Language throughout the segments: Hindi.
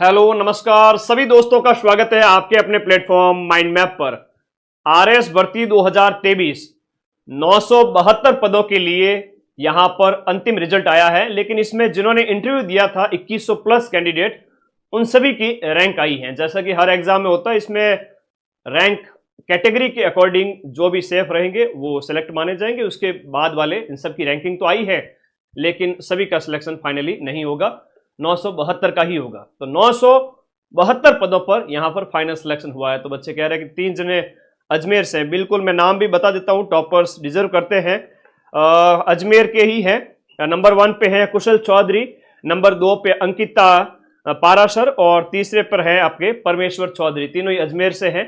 हेलो नमस्कार सभी दोस्तों का स्वागत है आपके अपने प्लेटफॉर्म माइंड मैप पर। आरएस भर्ती 2023 972 पदों के लिए यहां पर अंतिम रिजल्ट आया है, लेकिन इसमें जिन्होंने इंटरव्यू दिया था 2100 प्लस कैंडिडेट, उन सभी की रैंक आई है। जैसा कि हर एग्जाम में होता है, इसमें रैंक कैटेगरी के अकॉर्डिंग जो भी सेफ रहेंगे वो सिलेक्ट माने जाएंगे। उसके बाद वाले इन सब की रैंकिंग तो आई है, लेकिन सभी का सिलेक्शन फाइनली नहीं होगा, 972 का ही होगा। तो 972 पदों पर यहां पर फाइनल सिलेक्शन हुआ है। तो बच्चे कह रहे हैं कि 3 जने अजमेर से हैं। बिल्कुल, मैं नाम भी बता देता हूं, टॉपर्स डिजर्व करते हैं, अजमेर के ही हैं। नंबर 1 पे है कुशल चौधरी, नंबर 2 पे अंकिता पाराशर और तीसरे पर है आपके परमेश्वर चौधरी। तीनों ही अजमेर से हैं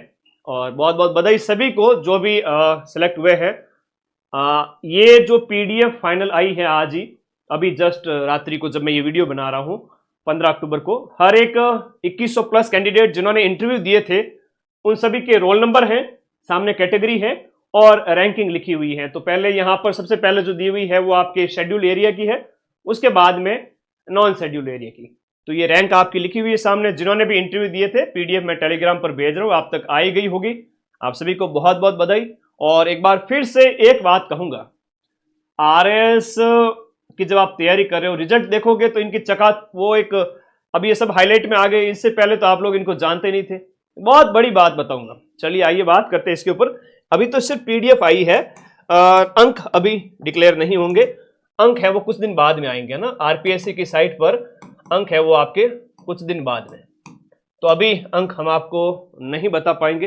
और बहुत बहुत बधाई सभी को जो भी सिलेक्ट हुए हैं। ये जो पीडीएफ फाइनल आई है आज ही, अभी जस्ट रात्रि को जब मैं ये वीडियो बना रहा हूं 15 अक्टूबर को, हर एक 2100 प्लस कैंडिडेट जिन्होंने इंटरव्यू दिए थे उन सभी के रोल नंबर हैं, सामने कैटेगरी है और रैंकिंग लिखी हुई है। तो पहले यहां पर सबसे पहले जो दी हुई है वो आपके शेड्यूल एरिया की है, उसके बाद में नॉन शेड्यूल एरिया की। तो ये रैंक आपकी लिखी हुई है सामने। जिन्होंने भी इंटरव्यू दिए थे पीडीएफ मैं टेलीग्राम पर भेज रहा हूं, आप तक आई गई होगी। आप सभी को बहुत बहुत बधाई। और एक बार फिर से एक बात कहूंगा, आरएस कि जब आप तैयारी कर रहे हो, रिजल्ट देखोगे तो इनकी चका वो एक, अभी ये सब हाईलाइट में आ गए, इससे पहले तो आप लोग इनको जानते नहीं थे। बहुत बड़ी बात बताऊंगा, चलिए आइए बात करते हैं इसके ऊपर। अभी तो सिर्फ पीडीएफ आई है, अंक अभी डिक्लेयर नहीं होंगे। अंक है वो कुछ दिन बाद में आएंगे ना, आरपीएससी की साइट पर अंक है वो आपके कुछ दिन बाद में। तो अभी अंक हम आपको नहीं बता पाएंगे,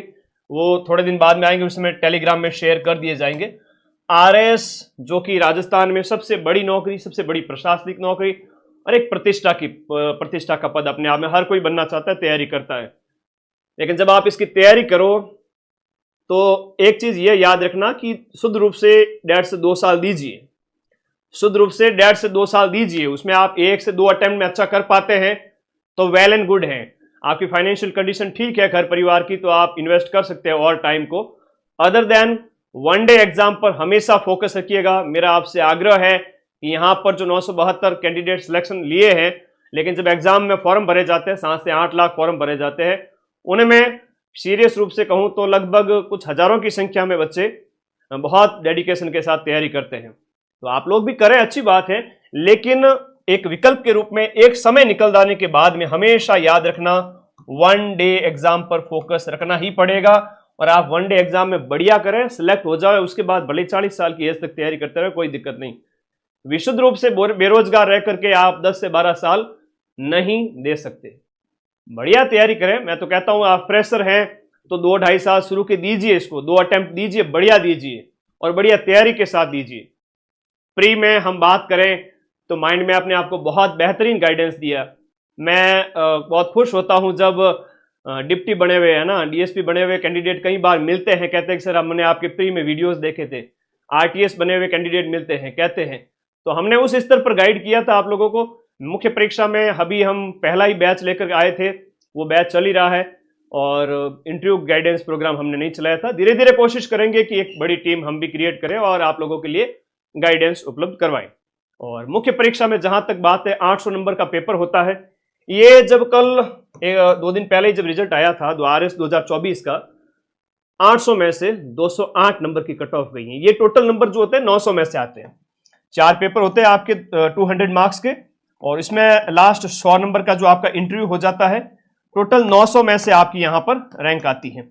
वो थोड़े दिन बाद में आएंगे, उसमें टेलीग्राम में शेयर कर दिए जाएंगे। आरएस जो कि राजस्थान में सबसे बड़ी नौकरी, सबसे बड़ी प्रशासनिक नौकरी और एक प्रतिष्ठा का पद अपने आप में हर कोई बनना चाहता है, तैयारी करता है। लेकिन जब आप इसकी तैयारी करो तो एक चीज ये याद रखना कि शुद्ध रूप से 1.5 से 2 साल दीजिए, शुद्ध रूप से 1.5 से 2 साल दीजिए। उसमें आप 1 से 2 अटेम्प्ट में अच्छा कर पाते हैं तो वेल एंड गुड है। आपकी फाइनेंशियल कंडीशन ठीक है घर परिवार की, तो आप इन्वेस्ट कर सकते हैं और टाइम को। Other than one day exam पर हमेशा फोकस रखिएगा। मेरा आपसे आग्रह है कि यहां पर जो 972 कैंडिडेट सिलेक्शन लिए हैं, लेकिन जब एग्जाम में फॉर्म भरे जाते हैं, 7 से 8 लाख फॉर्म भरे जाते हैं, उनमें सीरियस रूप से कहूं तो लगभग कुछ हजारों की संख्या में बच्चे बहुत डेडिकेशन के साथ तैयारी करते हैं। तो आप लोग भी करें, अच्छी बात है, लेकिन एक विकल्प के रूप में एक समय निकल जाने के बाद में हमेशा याद रखना, वन डे एग्जाम पर फोकस रखना ही पड़ेगा। और आप वन डे एग्जाम में बढ़िया करें, सिलेक्ट हो जाए, उसके बाद भले 40 साल की एज तक तैयारी करते रहे, कोई दिक्कत नहीं। विशुद्ध रूप से बेरोजगार रह करके आप 10 से 12 साल नहीं दे सकते। बढ़िया तैयारी करें। मैं तो कहता हूं आप फ्रेशर हैं तो 2-2.5 साल शुरू के दीजिए, इसको 2 अटेम्प्ट दीजिए, बढ़िया दीजिए और बढ़िया तैयारी के साथ दीजिए। प्री में हम बात करें तो माइंड में आपने आपको बहुत बेहतरीन गाइडेंस दिया। मैं बहुत खुश होता हूं जब डिप्टी बने हुए है ना, डीएसपी बने हुए कैंडिडेट कई बार मिलते हैं, कहते हैं कि सर हमने आपके प्री में वीडियोस देखे थे। आरटीएस बने हुए कैंडिडेट मिलते हैं, कहते हैं, तो हमने उस स्तर पर गाइड किया था आप लोगों को। मुख्य परीक्षा में अभी हम पहला ही बैच लेकर आए थे, वो बैच चल ही रहा है और इंटरव्यू गाइडेंस प्रोग्राम हमने नहीं चलाया था। धीरे धीरे कोशिश करेंगे कि एक बड़ी टीम हम भी क्रिएट करें और आप लोगों के लिए गाइडेंस उपलब्ध करवाएं। और मुख्य परीक्षा में जहां तक बात है, 800 नंबर का पेपर होता है। ये जब कल 2 दिन पहले जब रिजल्ट आया था आरएस 2024 का, 800 में से 208 नंबर की कट ऑफ गई है। ये टोटल नंबर जो होते हैं 900 में से आते हैं। 4 पेपर होते हैं आपके 200 मार्क्स के, और इसमें लास्ट 100 नंबर का जो आपका इंटरव्यू हो जाता है। टोटल 900 में से आपकी यहां पर रैंक आती है।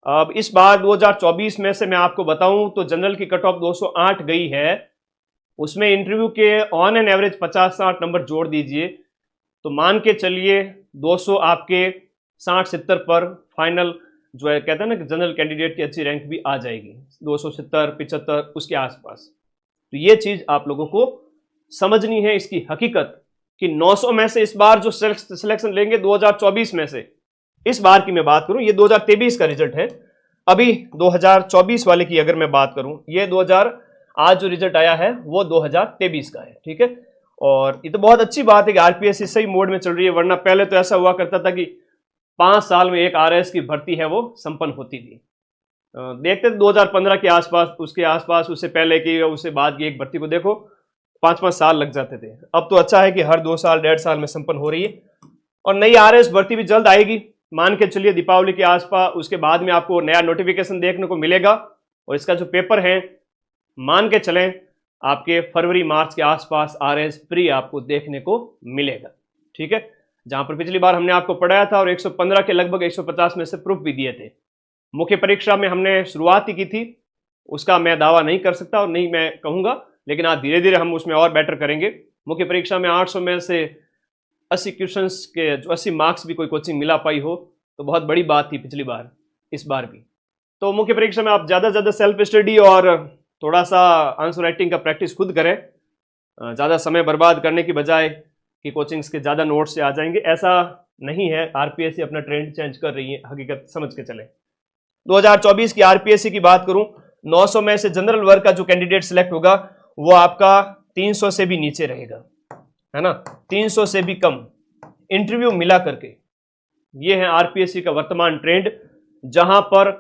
अब इस बार 2024 में से मैं आपको बताऊं तो जनरल की कट ऑफ 208 गई है, उसमें इंटरव्यू के ऑन एन एवरेज 50-60 नंबर जोड़ दीजिए तो मान के चलिए 200 आपके 60-70 पर फाइनल जो है, कहते हैं ना कि जनरल कैंडिडेट की अच्छी रैंक भी आ जाएगी, 270-75 उसके आसपास। तो ये चीज आप लोगों को समझनी है, इसकी हकीकत कि 900 में से इस बार जो सिलेक्शन लेंगे 2024 में से, इस बार की मैं बात करूं, ये 2023 का रिजल्ट है। अभी 2024 वाले की अगर मैं बात करूं, ये 2000 आज जो रिजल्ट आया है वो 2023 का है, ठीक है। और ये तो बहुत अच्छी बात है कि आरपीएससी सही मोड में चल रही है, वरना पहले तो ऐसा हुआ करता था कि 5 साल में एक आरएस की भर्ती है वो संपन्न होती थी। देखते थे 2015 के आसपास, उसके आसपास, उससे पहले की, उससे बाद की एक भर्ती को देखो 5-5 साल लग जाते थे। अब तो अच्छा है कि हर 2 साल 1.5 साल में संपन्न हो रही है। और नई आरएस भर्ती भी जल्द आएगी, मान के चलिए दीपावली के आसपास, उसके बाद में आपको नया नोटिफिकेशन देखने को मिलेगा। और इसका जो पेपर है मान के चलें आपके फरवरी मार्च के आसपास आरएस प्री आपको देखने को मिलेगा, ठीक है। जहां पर पिछली बार हमने आपको पढ़ाया था और 115 के लगभग 150 में से प्रूफ भी दिए थे। मुख्य परीक्षा में हमने शुरुआत ही की थी, उसका मैं दावा नहीं कर सकता और नहीं मैं कहूंगा, लेकिन आज धीरे धीरे हम उसमें और बेटर करेंगे। मुख्य परीक्षा में 800 में से 80 क्वेश्चंस के जो 80 मार्क्स भी कोई कोचिंग मिला पाई हो तो बहुत बड़ी बात थी पिछली बार, इस बार भी। तो मुख्य परीक्षा में आप ज़्यादा से ज़्यादा सेल्फ स्टडी और थोड़ा सा आंसर राइटिंग का प्रैक्टिस खुद करें, ज़्यादा समय बर्बाद करने की बजाय कि कोचिंग्स के ज़्यादा नोट्स से आ जाएंगे, ऐसा नहीं है। आरपीएससी अपना ट्रेंड चेंज कर रही है, हकीकत समझ के चले। 2024 की आरपीएससी की बात करूं, 900 में से जनरल वर्ग का जो कैंडिडेट सिलेक्ट होगा वो आपका 300 से भी नीचे रहेगा, है ना, 300 से भी कम इंटरव्यू मिला करके। ये है आरपीएससी का वर्तमान ट्रेंड, जहां पर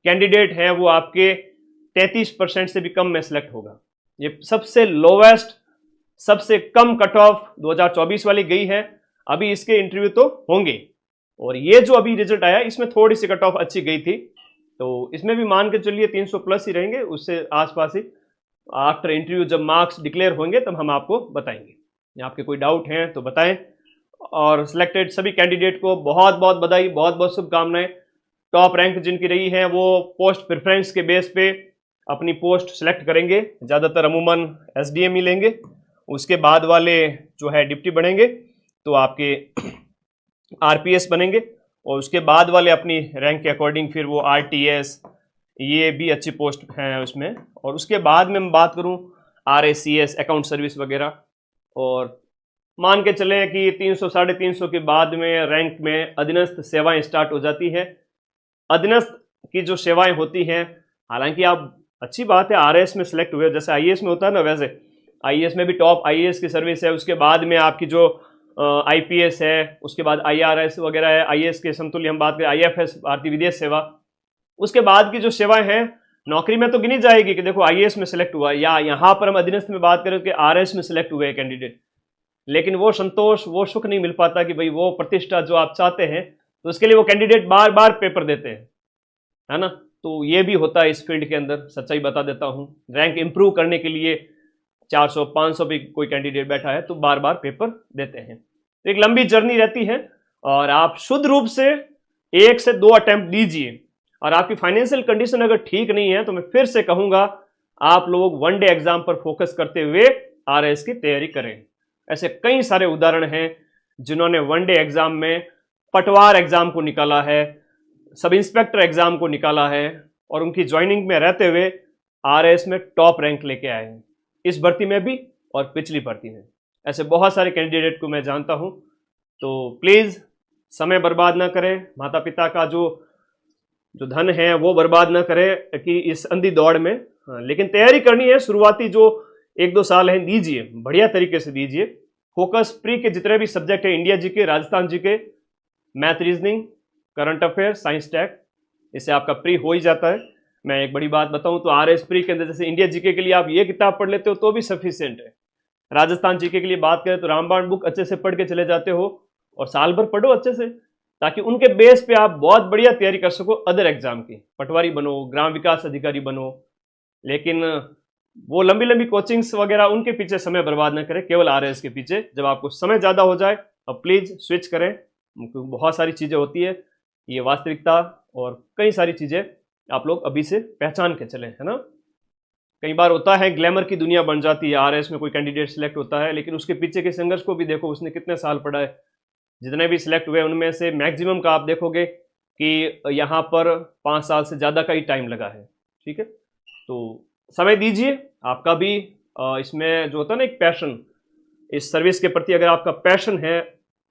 कैंडिडेट है वो आपके 33% से भी कम में सिलेक्ट होगा। ये सबसे लोवेस्ट, सबसे कम कट ऑफ 2024 वाली गई है। अभी इसके इंटरव्यू तो होंगे, और ये जो अभी रिजल्ट आया इसमें थोड़ी सी कट ऑफ अच्छी गई थी, तो इसमें भी मान के चलिए 300 प्लस ही रहेंगे, उससे आसपास ही। आफ्टर इंटरव्यू जब मार्क्स डिक्लेयर होंगे तब हम आपको बताएंगे। आपके कोई डाउट हैं तो बताएं। और सिलेक्टेड सभी कैंडिडेट को बहुत बहुत बधाई, बहुत बहुत शुभकामनाएं। टॉप रैंक जिनकी रही है वो पोस्ट प्रेफरेंस के बेस पे अपनी पोस्ट सेलेक्ट करेंगे, ज़्यादातर अमूमन एसडीएम ही लेंगे। उसके बाद वाले जो है डिप्टी बनेंगे तो आपके आरपीएस बनेंगे, और उसके बाद वाले अपनी रैंक के अकॉर्डिंग फिर वो आरटीएस, ये भी अच्छी पोस्ट हैं उसमें। और उसके बाद में मैं बात करूं आरएसीएस, अकाउंट सर्विस वगैरह, और मान के चलें कि 300 350 के बाद में रैंक में अधीनस्थ सेवाएं स्टार्ट हो जाती है। अधीनस्थ की जो सेवाएं होती हैं, हालांकि आप अच्छी बात है आरएस में सेलेक्ट हुए, जैसे आईएएस में होता है ना, वैसे आईएएस में भी टॉप आईएएस की सर्विस है। उसके बाद में आपकी जो आईपीएस है, उसके बाद आईआरएस वगैरह है, आईएएस के समतुल्य हम बात करें आईएफएस, भारतीय विदेश सेवा। उसके बाद की जो सेवाएं हैं नौकरी में तो गिनी जाएगी कि देखो आईएएस में सेलेक्ट हुआ, या यहाँ पर हम अधीनस्थ में बात करें कि आरएस में सेलेक्ट हुए कैंडिडेट, लेकिन वो संतोष, वो सुख नहीं मिल पाता कि भाई वो प्रतिष्ठा जो आप चाहते हैं, तो उसके लिए वो कैंडिडेट बार बार पेपर देते हैं, है ना। तो ये भी होता है इस फील्ड के अंदर, सच्चाई बता देता हूँ। रैंक इंप्रूव करने के लिए 400 500 भी कोई कैंडिडेट बैठा है तो बार बार पेपर देते हैं। तो एक लंबी जर्नी रहती है, और आप शुद्ध रूप से 1 से 2 अटेम्प्ट दीजिए। और आपकी फाइनेंशियल कंडीशन अगर ठीक नहीं है तो मैं फिर से कहूंगा आप लोग वनडे एग्जाम पर फोकस करते हुए आरएस की तैयारी करें। ऐसे कई सारे उदाहरण हैं जिन्होंने वनडे एग्जाम में पटवार एग्जाम को निकाला है, सब इंस्पेक्टर एग्जाम को निकाला है, और उनकी ज्वाइनिंग में रहते हुए आरएस में टॉप रैंक लेके आए हैं, इस भर्ती में भी और पिछली भर्ती में। ऐसे बहुत सारे कैंडिडेट को मैं जानता हूं। तो प्लीज समय बर्बाद ना करें, माता पिता का जो धन है वो बर्बाद ना करें कि इस अंधी दौड़ में। लेकिन तैयारी करनी है, शुरुआती जो 1-2 साल हैं दीजिए, बढ़िया तरीके से दीजिए। फोकस प्री के जितने भी सब्जेक्ट है, India GK, Rajasthan GK, math, reasoning, current affair, science tag, इससे आपका प्री हो ही जाता है। मैं एक बड़ी बात बताऊं तो आरएस प्री के अंदर जैसे इंडिया जीके के लिए आप ये किताब पढ़ लेते हो तो भी सफिशिएंट है। राजस्थान जीके के लिए बात करें तो रामबाण बुक अच्छे से पढ़ के चले जाते हो, और साल भर पढ़ो अच्छे से, ताकि उनके बेस पे आप बहुत बढ़िया तैयारी कर सको अदर एग्जाम की। पटवारी बनो, ग्राम विकास अधिकारी बनो, लेकिन वो लंबी लंबी कोचिंग्स वगैरह उनके पीछे समय बर्बाद न करें, केवल आरएस के पीछे। जब आपको समय ज़्यादा हो जाए अब प्लीज़ स्विच करें। बहुत सारी चीज़ें होती है, ये वास्तविकता और कई सारी चीज़ें आप लोग अभी से पहचान के चलें, है ना। कई बार होता है ग्लैमर की दुनिया बन जाती है, आरएस में कोई कैंडिडेट सिलेक्ट होता है, लेकिन उसके पीछे के संघर्ष को भी देखो, उसने कितने साल पढ़ा है। जितने भी सिलेक्ट हुए उनमें से मैक्सिमम का आप देखोगे कि यहाँ पर 5 साल से ज़्यादा का ही टाइम लगा है, ठीक है। तो समय दीजिए, आपका भी इसमें जो होता है ना एक पैशन, इस सर्विस के प्रति अगर आपका पैशन है,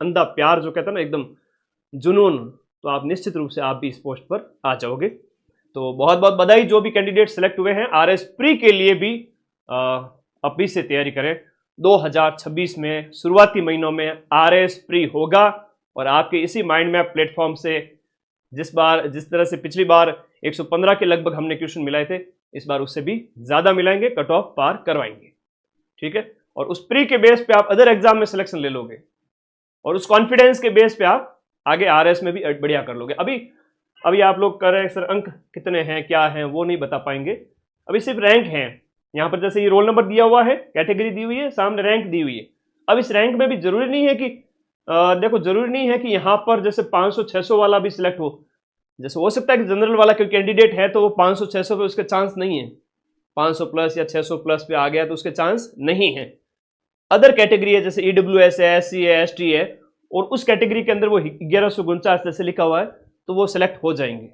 अंधा प्यार जो कहता है ना, एकदम जुनून, तो आप निश्चित रूप से आप भी इस पोस्ट पर आ जाओगे। तो बहुत बहुत बधाई जो भी कैंडिडेट सेलेक्ट हुए हैं। आरएस प्री के लिए भी अभी से तैयारी करें। 2026 में शुरुआती महीनों में आरएस प्री होगा, और आपके इसी माइंड मैप प्लेटफॉर्म से जिस तरह से पिछली बार 115 के लगभग हमने क्वेश्चन मिलाए थे, इस बार उससे भी ज़्यादा मिलाएंगे, कट ऑफ पार करवाएंगे, ठीक है। और उस प्री के बेस पे आप अदर एग्जाम में सिलेक्शन ले लोगे, और उस कॉन्फिडेंस के बेस पे आप आगे आरएस में भी बढ़िया कर लोगे। अभी आप लोग कर रहे हैं सर अंक कितने हैं क्या हैं वो नहीं बता पाएंगे, अभी सिर्फ रैंक है। यहाँ पर जैसे ये रोल नंबर दिया हुआ है, कैटेगरी दी हुई है, सामने रैंक दी हुई है। अब इस रैंक में भी जरूरी नहीं है कि देखो जरूरी नहीं है कि यहाँ पर जैसे 500-600 वाला भी सिलेक्ट हो। जैसे हो सकता है कि जनरल वाला कोई कैंडिडेट है तो वो 500-600 पे उसके चांस नहीं है, 500 प्लस या 600 प्लस पे आ गया तो उसके चांस नहीं है। अदर कैटेगरी है जैसे ईडब्ल्यूएस है, एससी है, एसटी है, और उस कैटेगरी के अंदर वो 1149 जैसे लिखा हुआ है तो वो सिलेक्ट हो जाएंगे,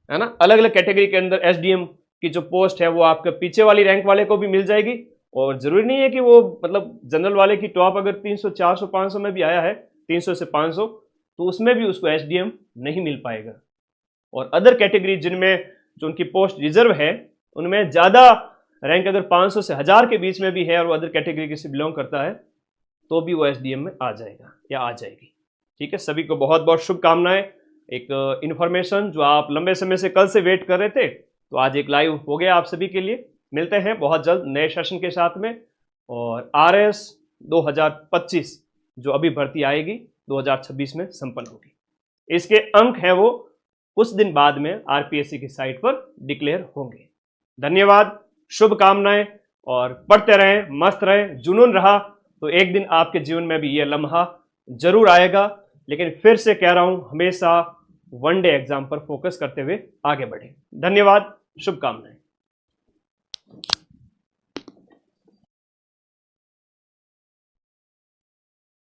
है ना। अलग अलग कैटेगरी के अंदर एसडीएम की जो पोस्ट है वो आपके पीछे वाली रैंक वाले को भी मिल जाएगी, और जरूरी नहीं है कि वो मतलब जनरल वाले की टॉप अगर 300, 400, 500 में भी आया है, 300 से 500, तो उसमें भी उसको एसडीएम नहीं मिल पाएगा। और अदर कैटेगरी जिनमें जो उनकी पोस्ट रिजर्व है उनमें ज़्यादा रैंक अगर 500 से 1000 के बीच में भी है और वो अदर कैटेगरी से बिलोंग करता है तो भी वो एसडीएम में आ जाएगा या आ जाएगी। ठीक है, सभी को बहुत बहुत शुभकामनाएं। एक इन्फॉर्मेशन जो आप लंबे समय से कल से वेट कर रहे थे, तो आज एक लाइव हो गया आप सभी के लिए। मिलते हैं बहुत जल्द नए सेशन के साथ में। और आरएस 2025 जो अभी भर्ती आएगी 2026 में संपन्न होगी, इसके अंक हैं वो कुछ दिन बाद में आरपीएससी की साइट पर डिक्लेयर होंगे। धन्यवाद, शुभकामनाएं, और पढ़ते रहें, मस्त रहें। जुनून रहा तो एक दिन आपके जीवन में भी ये लम्हा जरूर आएगा। लेकिन फिर से कह रहा हूं, हमेशा वनडे एग्जाम पर फोकस करते हुए आगे बढ़ें। धन्यवाद, शुभकामनाएं।